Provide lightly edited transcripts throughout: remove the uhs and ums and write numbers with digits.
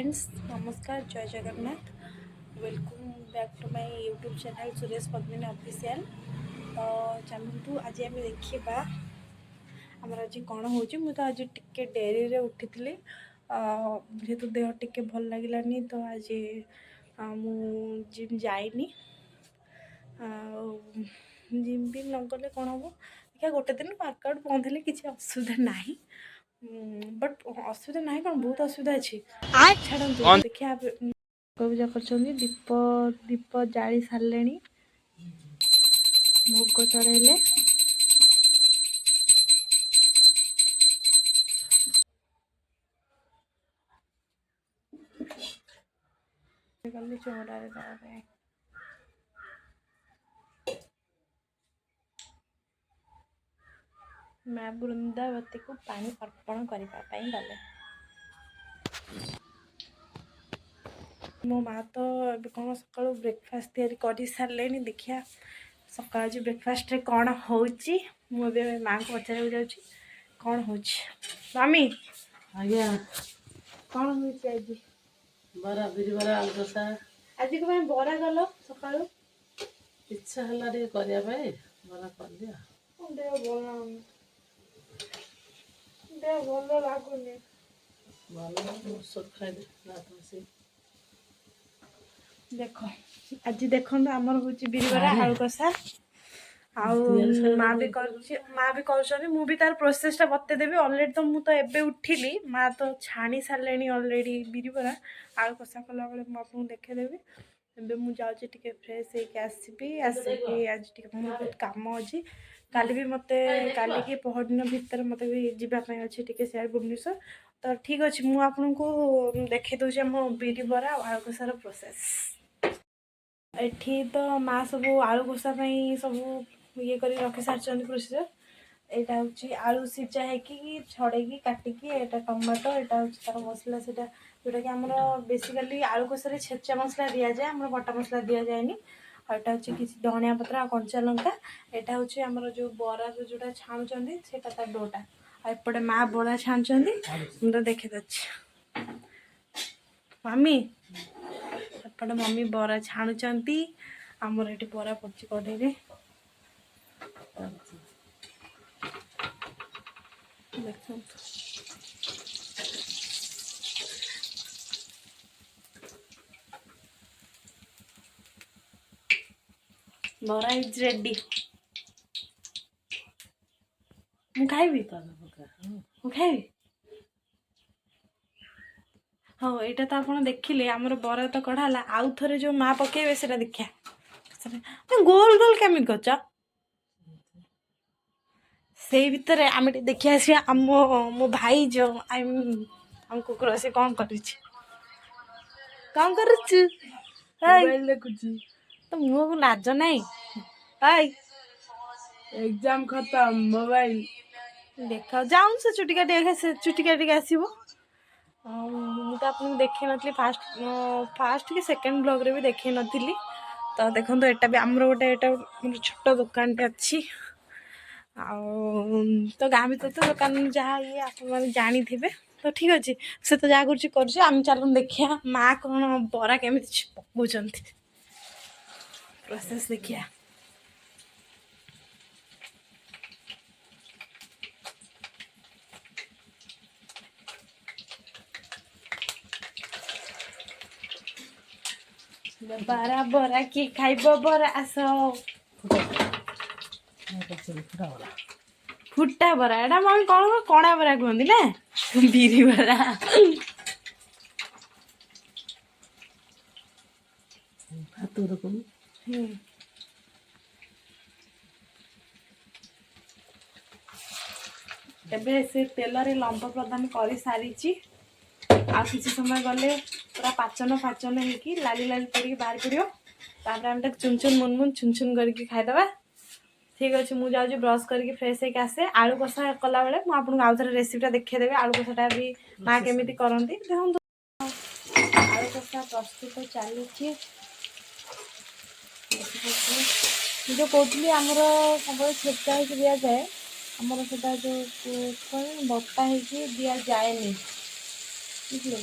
Friends, नमस्कार, जय Jagannath. Welcome back to my YouTube channel Suresh Padmini official. तो चलतु आज आम देखा आमर आज कौन हो। तो आज टिके डेरी रे उठी जेहेतु देह टिके भल लगे तो आज मु जिम जाइनी। जिम भी न गले कौन हम देखा गोटे दिन वर्कआउट बंद है किसी असुविधा ना। बट असुविधा ना कौन बहुत असुविधा अच्छी छाड़ू देखिए पूजा कर दीप दीप जाली सारे भोग चढ़ेले गली चौरारे दे माँ बृंदावती को पानी अर्पण करने गले। मो माँ तो कौन सका ब्रेकफास्ट तैयारी कर सारे। देखिया सका आज ब्रेकफास्ट कौन हो माँ को पचार जा कौन हो मामी आज्ञा कौन हो आज बरा बिरी बरा आलू कषा आज को बरा गल सका इच्छा है टे करने बरा कर दिया देह भल लगुनि भल ଔଷଧ खाई रात देख आज देखो आमर हूँ बिरीबरा आलू कषा माँ भी कर मु भी तार प्रोसेसटा बतेदेवी। अलरेडी तो मुझे एबे उठिली माँ तो छाणी सारे अलरेडी बिरीबरा आलू कषा कला बेले मुझे देखेदेवी। एबे मु जाऊँ टिके फ्रेश होसबी आसिकी आज टिके बहुत काम अच्छी। काली भी मत काली की पहर दिन भितर मत भी जावाई अच्छे टिके सियाड़ भुवनेश्वर। तो ठीक अच्छे मुझे आपन को देखे दूसरी आम बिरीबरा आलू कषार प्रोसेस। एठी तो माँ सब आलू कषा सब ये कर रखी सारी प्रोसीजर। यहाँ हूँ आलू सिझा है छड़े काटिकी एटा टमाटो एटा हूँ तार मसला से जोटा कि आम बेसिकाली आलू कषा छेचा मसला दि जाए आम बटा मसला दि जाए। और यहाँ हूँ किसी धनिया पत्र आ कंचा लंका। यहाँ हूँ आम जो बरा जोटा छाणुंट से डोटा एपटे माँ बड़ा छाणुंट मुझे देखे दे मामी एपटे मम्मी बरा छाणुंट आमर ये बरा पड़ी कड़े देखो बरा इज रेडी। मु खाइबी मु खाइबी हाँ यहाँ तो आप देखिले आमर बरा तो कढ़ाला आउ थे जो माँ पकेबे से देखा गोल गोल केमी कर से भितर आम देखी आस मो भाई जो आम कुकुर से कौन कर तो मुँह को लाज नहीं एग्जाम खत्म मोबाइल देखा जाऊँ से चुटी काटिक आसो। मुझे आपको देखे नी फास्ट कि सेकेंड ब्लॉग रे भी देखे नी। तो देखो यहाँ भी आमर गोटे छोट दुकान टे अच्छी तो गाँ भर तो दुकान जहाँ ये आप जानी थे। तो ठीक अच्छे से तो जहाँ कर चलो देखिया माँ कौन बरा केमी पकाउं प्रोसेस देखिया। बरा बरा किए खाइब बरा आस फुटा बरा एटा मैं कौन कणा बरा कहती ना बिरी बरा हाथ रखू एबे से तेल रे लंब प्रदान कर सारी आ किसी समय गले पूरा पाचन फाचन होगी लाली लाली पड़ी बाहर पड़ो तापर आम चुन चुन मुन चुन चुन करके खाईदे। ठीक अच्छे मुझे जाऊँ ब्रश करके फ्रेश होके आसे आलू कषा कला बेले मुझे आउ थे रेसीपीटा देखीदेवी आलू कषाटा भी माँ केमी करती देखो आलू कषा प्रस्तुत चली जो कहती आमर सब छेचा हो दि जाए आमर से जो बटा हो दि जाए बुझे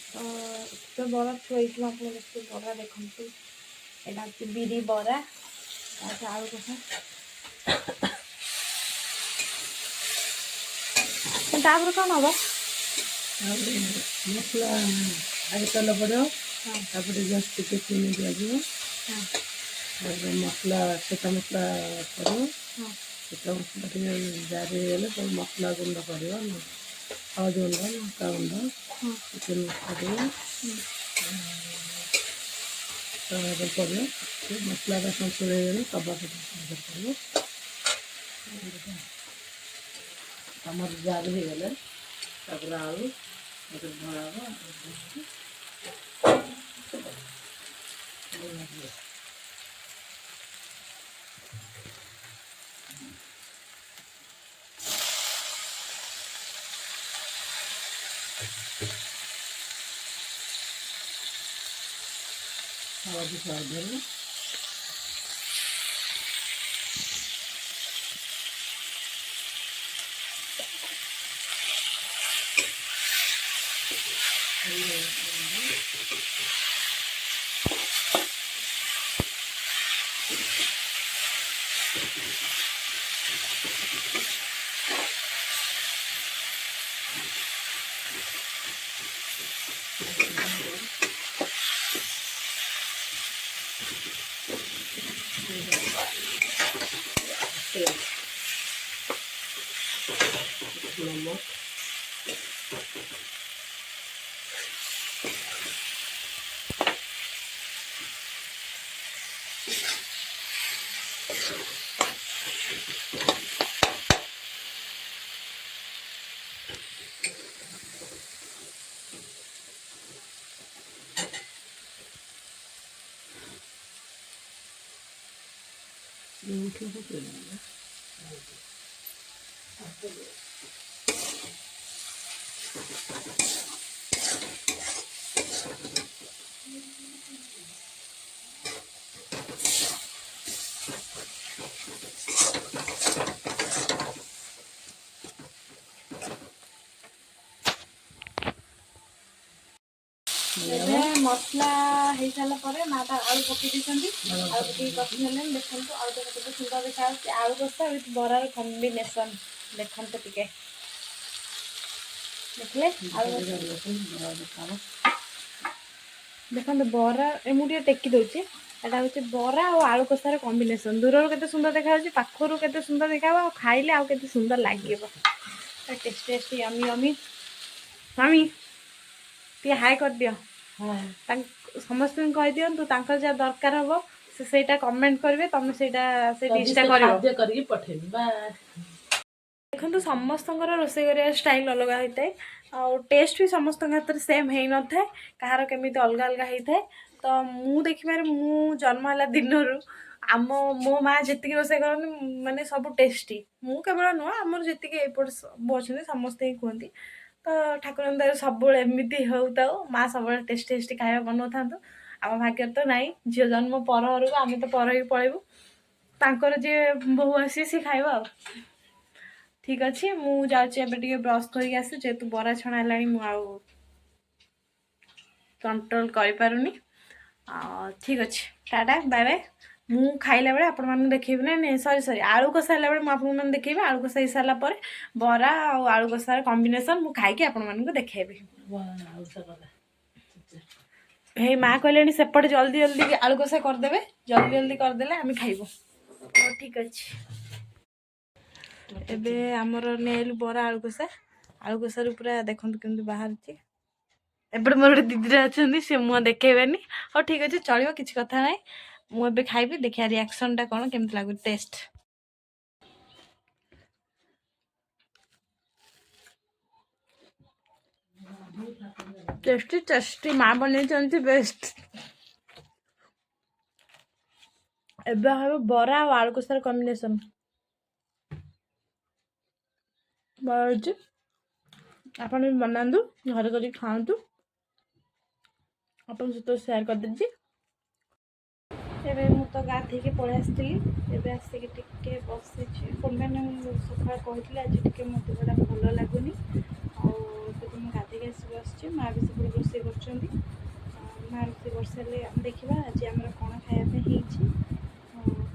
ତ ବରା ଥୁଆଇଛୁ ଆପଣ ଦେଖନ୍ତୁ ବରା ଦେଖନ୍ତୁ ଏଇଟା ହେଉଛି ବିରି ବରା ତାପରେ ଆଳୁ କଷା ତାପରେ କ'ଣ ହବ ତାପରେ ମସଲା ଆଗେ ତେଲ ପଡ଼ିବ ତାପରେ ଜଷ୍ଟ ଟିକେ ଚିନି ଦିଆଯିବ ତାପରେ ମସଲା ସେଟା ମସଲା ପଡ଼ିବ ସେଟା ମସଲା ଟିକେ ଜାରି ହେଇଗଲେ ସବୁ ମସଲା ଗୁଣ୍ଡ ପଡ଼ିବ ହଳଦୀ ଗୁଣ୍ଡ ଲଙ୍କା ଗୁଣ୍ଡ ଚିକେନ୍ ମସଲା ଟିକେ ଟମାଟର ପଡ଼ିବ ସେ ମସଲାଟା ସନ୍ତୁଳ ହେଇଗଲେ ଟମାଟର ପଡ଼ିବ ଟମାଟର ଜାରି ହେଇଗଲେ ତାପରେ ଆଳୁ ତାପରେ ଢଳା ହବ ହଳଦୀ ପାଉଡ଼ର ନମକ ଏବେ ମସଲା ହେଇସାରିଲା ପରେ ମାଟା ଆଳୁ ପକେଇ ଦେଇଛନ୍ତି ଆଳୁ ପକେଇକି କଷି ସାରିଲେଣି ଦେଖନ୍ତୁ ଆଉ ତ କେତେ ସୁନ୍ଦର ଦେଖାଯାଉଛି ଆଳୁ କଷା ୱିଥ୍ ବରାର କମ୍ବିନେସନ୍ ଦେଖନ୍ତୁ ଟିକେ ଦେଖିଲେ ଆଳୁ ଦେଖନ୍ତୁ ବରା ମୁଁ ଟିକେ ଟେକି ଦେଉଛି ଏଇଟା ହେଉଛି ବରା ଆଉ ଆଳୁ କଷାର କମ୍ବିନେସନ୍ ଦୂରରୁ କେତେ ସୁନ୍ଦର ଦେଖାଯାଉଛି ପାଖରୁ କେତେ ସୁନ୍ଦର ଦେଖାହେବ ଆଉ ଖାଇଲେ ଆଉ କେତେ ସୁନ୍ଦର ଲାଗିବ ଟେଷ୍ଟି ଟେଷ୍ଟି ୟମି ୟମି ମାମି ଟିକେ ହାଇ କରିଦିଅ ସମସ୍ତଙ୍କୁ କହିଦିଅନ୍ତୁ ତାଙ୍କର ଯାହା ଦରକାର ହବ ସେ ସେଇଟା କମେଣ୍ଟ କରିବେ ତମେ ସେଇଟା ସେ ଡିଶ୍ଟା କରିକି ପଠେଇବି ଦେଖନ୍ତୁ ସମସ୍ତଙ୍କର ରୋଷେଇ କରିବା ଷ୍ଟାଇଲ୍ ଅଲଗା ହୋଇଥାଏ ଆଉ ଟେଷ୍ଟ ବି ସମସ୍ତଙ୍କ ହାତରେ ସେମ୍ ହେଇନଥାଏ କାହାର କେମିତି ଅଲଗା ଅଲଗା ହେଇଥାଏ ତ ମୁଁ ଦେଖିବାରେ ମୁଁ ଜନ୍ମ ହେଲା ଦିନରୁ ମୋ ମା ଯେତିକି ରୋଷେଇ କରନ୍ତି ମାନେ ସବୁ ଟେଷ୍ଟି ମୁଁ କେବଳ ନୁହଁ ଆମର ଯେତିକି ଏପଟ ସବୁ ଅଛନ୍ତି ସମସ୍ତେ ହିଁ କୁହନ୍ତି ତ ଠାକୁରଙ୍କ ଦୟାରୁ ସବୁବେଳେ ଏମିତି ହେଉଥାଉ ମା ସବୁବେଳେ ଟେଷ୍ଟି ଟେଷ୍ଟି ଖାଇବା ବନାଉଥାନ୍ତୁ ଆମ ଭାଗ୍ୟରେ ତ ନାହିଁ ଝିଅ ଜନ୍ମ ପର ଘରକୁ ଆମେ ତ ପର ହେଇକି ପଳେଇବୁ ତାଙ୍କର ଯିଏ ବୋହୂ ଆସିବେ ସିଏ ଖାଇବ ଆଉ ଠିକ୍ ଅଛି ମୁଁ ଯାଉଛି ଏବେ ଟିକେ ବ୍ରସ୍ କରିକି ଆସି ଯେହେତୁ ବରା ଛଣା ହେଲାଣି ମୁଁ ଆଉ କଣ୍ଟ୍ରୋଲ୍ କରିପାରୁନି ଠିକ୍ ଅଛି ଟାଟା ବାଏ ବାଏ ମୁଁ ଖାଇଲା ବେଳେ ଆପଣମାନଙ୍କୁ ଦେଖେଇବି ନା ସରି ଆଳୁ କଷା ହେଲାବେଳେ ମୁଁ ଆପଣମାନଙ୍କୁ ଦେଖେଇବି ଆଳୁ କଷା ହେଇସାରିଲା ପରେ ବରା ଆଉ ଆଳୁ କଷାର କମ୍ବିନେସନ୍ ମୁଁ ଖାଇକି ଆପଣମାନଙ୍କୁ ଦେଖେଇବି ହେଇ ମା କହିଲେଣି ସେପଟେ ଜଲ୍ଦି ଜଲ୍ଦି ଆଳୁ କଷା କରିଦେବେ ଜଲ୍ଦି ଜଲ୍ଦି କରିଦେଲେ ଆମେ ଖାଇବୁ ହଉ ଠିକ୍ ଅଛି ଏବେ ଆମର ନେଲୁ ବରା ଆଳୁ କଷାରୁ ପୁରା ଦେଖନ୍ତୁ କେମିତି ବାହାରୁଛି ଏପଟେ ମୋର ଗୋଟେ ଦିଦିଟା ଅଛନ୍ତି ସେ ମୁହଁ ଦେଖେଇବେନି ହଉ ଠିକ୍ ଅଛି ଚଳିବ କିଛି କଥା ନାହିଁ ମୁଁ ଏବେ ଖାଇବି ଦେଖିବା ରିଆକ୍ସନ୍ଟା କ'ଣ କେମିତି ଲାଗୁଛି ଟେଷ୍ଟ टेस्टी टेस्टी माँ बन बेस्ट ଏବେ ହେବ ବରା ଆଉ ଆଳୁ କଷାର କମ୍ବିନେସନ୍ ବରା ହେଉଛି ଆପଣ ବି ବନାନ୍ତୁ ଘରେ କରିକି ଖାଆନ୍ତୁ ଆପଣଙ୍କ ସହିତ ସେୟାର କରିଦେଇଛି ଏବେ ମୁଁ ତ ଗାଧେଇକି ପଳେଇ ଆସିଥିଲି ଏବେ ଆସିକି ଟିକେ ବସିଛି ସେମାନେ ସକାଳେ କହିଥିଲେ ଆଜି ଟିକେ ମୋ ଦେହଟା ଭଲ ଲାଗୁନି ଆଉ ଏବେ ମୁଁ ଗାଧେଇକି ଆସି बस माँ भी सब रोषे कर माँ रोषे कर सारे देखा आज आम कौन खायापी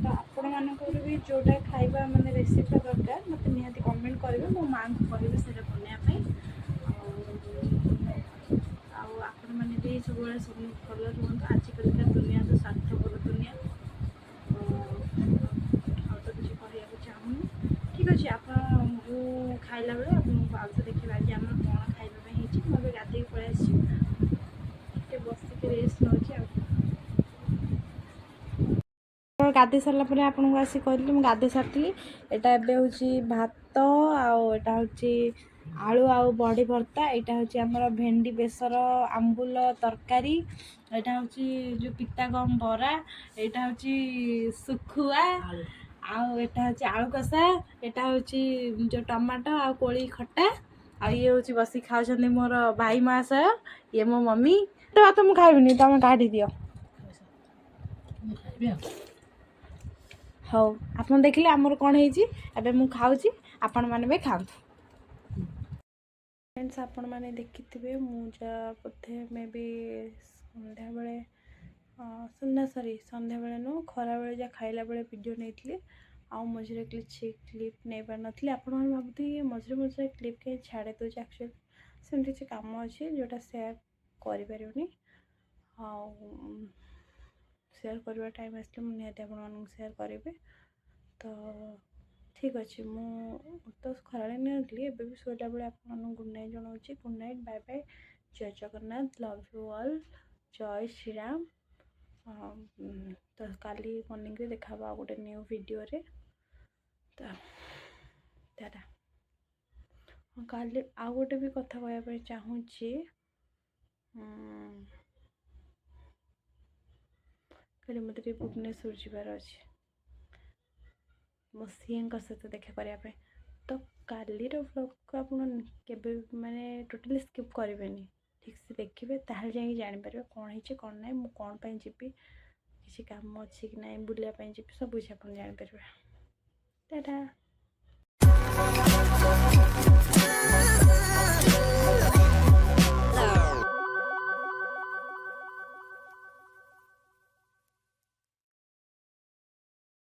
तो आपण मानकर भी जोटा खाइबा माने रेसिपी दरकार मत निहाती कमेंट करेंगे मो माँ को कहे से बनवाई आपण मैंने भी सब सब भल रुहतु आजिकल दुनिया तो स्वार्थपर दुनिया तो किसी कहूँ चाहूनी ठीक अच्छे आप खाइला बेले आपको देखिए आज आम कौन खाइबा मुझे गाधे पलि बसिक रेस्ट नौ गाधे सारा पर आपको आसी कहली मुझे गाधे सारी यहाँ एवं भात आटा हूँ आलू आउ बड़ी भर्ता यहाँ हूँ आमर भेंडी बेसर आंबुल तरकारी यहाँ हूँ जो पिता गम बरा यहाँ हूँ सुखुआ आटा हूँ आलू कषा यहाँ हूँ जो टमाटो आ कोली खट्टा आ ये हूँ बस खाऊँ मोर भाई महाशय ये मो मम्मी भात मुझे खाइबिनी तुम काढ़ी दियो हाँ आप देखिले आमर कौन है मु खाऊँ आपण मैंने भी खातु फ्रेंड्स आपण मैंने देखिथे मुझा बोधे मे भी संध्या बेले संध्या बेले नु खरा बेले जा खाइला बेले वीडियो नहीं आउ मझे क्लिप नहीं पार नी आपण मैंने भावुथे मझे मझे क्लिप कहीं छाड़े दूचे एक्चुअली सेमती किसी कम अच्छे जोटा सेयार करें सेयार करवा टाइम आसले मुझे निहाती आपको सेयार करें तो ठीक अच्छे मु तो खरा नहीं भी शोला बेले आप गुड नाइट जनाऊँ गुड नाइट बाय बाय जय जगन्नाथ लव यू ऑल जय श्री राम तो काली मॉर्निंग रे देखा गोटे न्यू वीडियो रे तो टाटा काली आ गोटे भी कथा कहवाई चाहूँ कल मत भुवनेश्वर जीवार अच्छे मो सीएं सहित देखा करने तो कालीर व्लॉग को आप माने टोटली स्किप करेंगे ठीक से देखिए ताल जाकि जापर कौन है कौन ना मुझे कौन पर जी किसी काम अच्छी कि ना बुलायापी जी सब आप जापर टाटा।